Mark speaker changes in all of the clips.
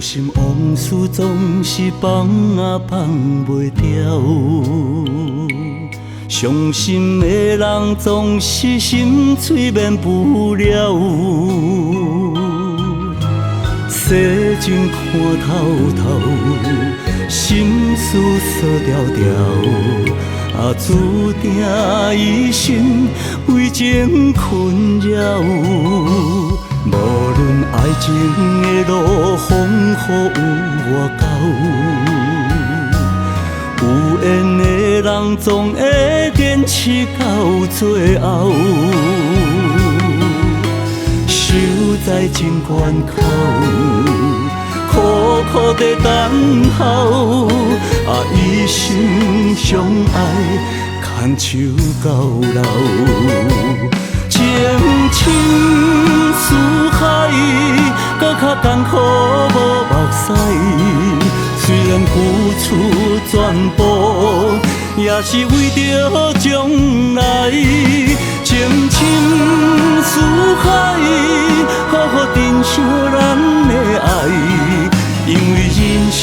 Speaker 1: 心往事总是放放袂掉，伤心的人总是心碎免不了。世情看透透，心事锁条条，注定一生为情困扰。无论爱情的路风雨有偌高，有缘的人总会坚持到最后。守在情关口，苦苦地等候，一生相爱，牵手到老。情深似海，搁较艰苦无目屎。虽然付出全部，也是为着将来。情深似海，好好珍惜咱的爱，因为人生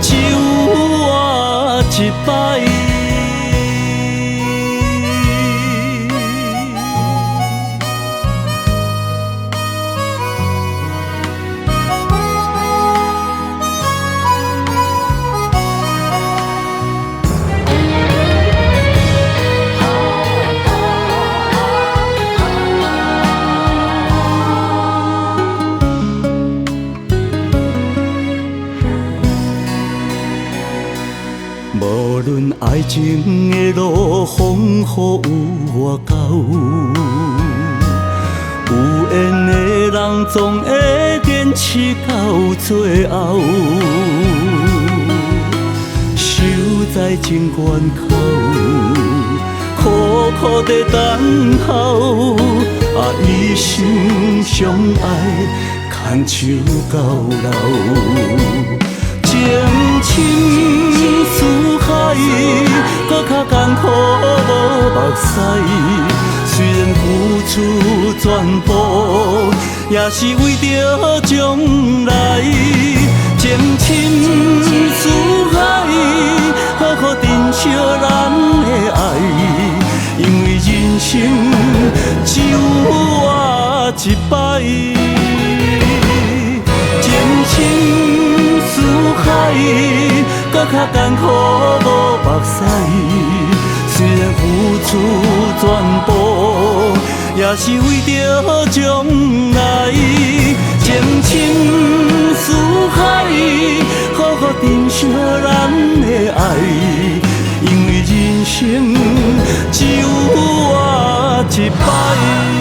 Speaker 1: 只有活一摆。无论爱情的路风雨有偌高，有缘的人总会坚持到最后。守在情关口，苦苦地等候，一生相爱，牵手到老。情深似海，搁较艰苦无目屎。虽然付出全部，也是为着将来。情深似海，好好珍惜咱的爱，因为人生只有活一摆。情深似海，搁较艰苦无目屎。虽然付出全部，也是为着将来。情深似海，好好珍惜咱的爱，因为人生只有活一摆。